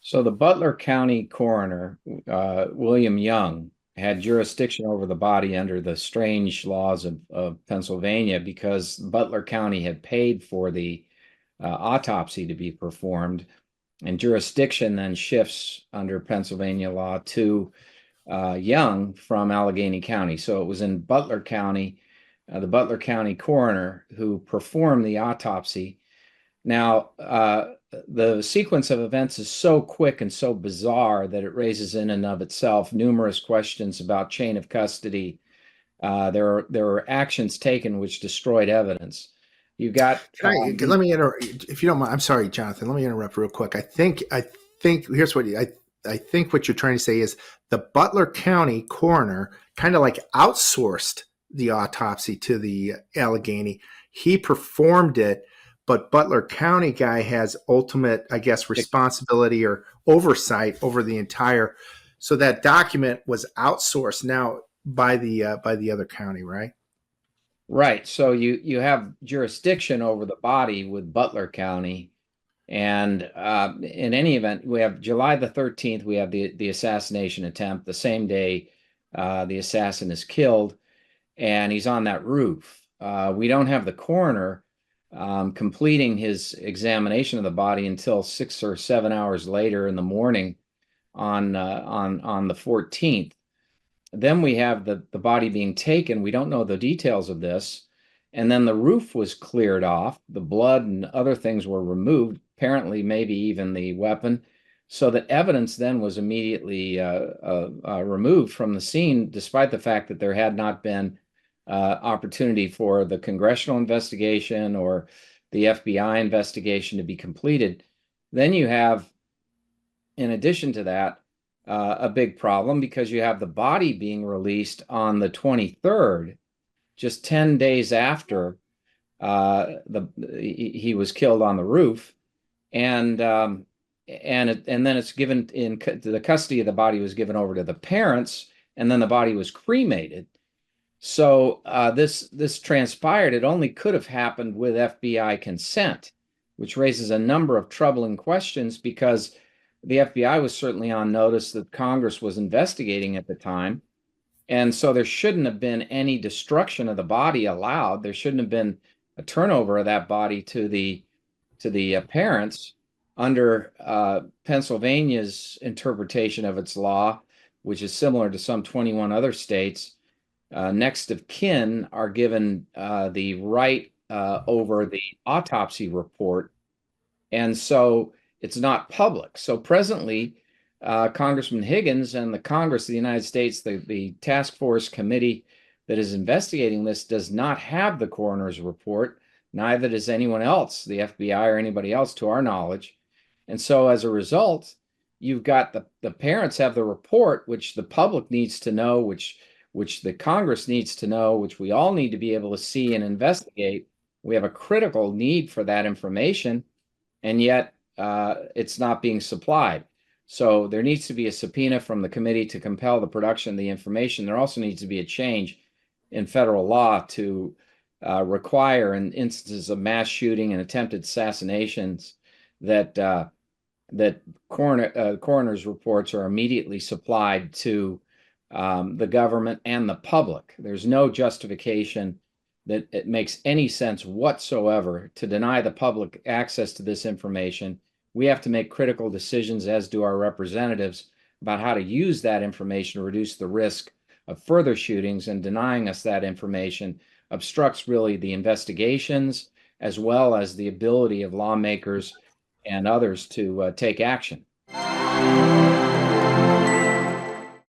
So the Butler County coroner, William Young, had jurisdiction over the body under the strange laws of Pennsylvania because Butler County had paid for the autopsy to be performed, and jurisdiction then shifts under Pennsylvania law to Young from Allegheny County. So it was in Butler County, the Butler County coroner who performed the autopsy. Now, the sequence of events is so quick and so bizarre that it raises in and of itself numerous questions about chain of custody. There were actions taken which destroyed evidence. You got Let me interrupt if you don't mind. I'm sorry, Jonathan. Let me interrupt real quick. I think here's what I think what you're trying to say is the Butler County coroner kind of like outsourced the autopsy to the Allegheny. He performed it, but Butler County guy has ultimate, I guess, responsibility or oversight over the entire. So that document was outsourced now by the other county, right? Right. So you have jurisdiction over the body with Butler County. And in any event, we have July the 13th, we have the assassination attempt. The same day the assassin is killed, and he's on that roof. We don't have the coroner completing his examination of the body until 6 or 7 hours later in the morning on the 14th. Then we have the body being taken. We don't know the details of this. And then the roof was cleared off. The blood and other things were removed, apparently maybe even the weapon, so that evidence then was immediately removed from the scene, despite the fact that there had not been opportunity for the congressional investigation or the FBI investigation to be completed. Then you have, in addition to that, a big problem because you have the body being released on the 23rd, just 10 days after he was killed on the roof, and then it's given in the custody of the body was given over to the parents, and then the body was cremated. So this transpired. It only could have happened with FBI consent, which raises a number of troubling questions because the FBI was certainly on notice that Congress was investigating at the time. And so there shouldn't have been any destruction of the body allowed. There shouldn't have been a turnover of that body to the parents under Pennsylvania's interpretation of its law, which is similar to some 21 other states. Next of kin are given the right over the autopsy report, and so it's not public. So presently, Congressman Higgins and the Congress of the United States, the task force committee that is investigating this, does not have the coroner's report. Neither does anyone else, the FBI or anybody else, to our knowledge. And so as a result, you've got the parents have the report, which the public needs to know, which the Congress needs to know, which we all need to be able to see and investigate. We have a critical need for that information, and yet it's not being supplied. So there needs to be a subpoena from the committee to compel the production of the information. There also needs to be a change in federal law to require, in instances of mass shooting and attempted assassinations, that coroner's reports are immediately supplied to the government and the public. There's no justification that it makes any sense whatsoever to deny the public access to this information. We have to make critical decisions, as do our representatives, about how to use that information to reduce the risk of further shootings, and denying us that information obstructs really the investigations as well as the ability of lawmakers and others to take action.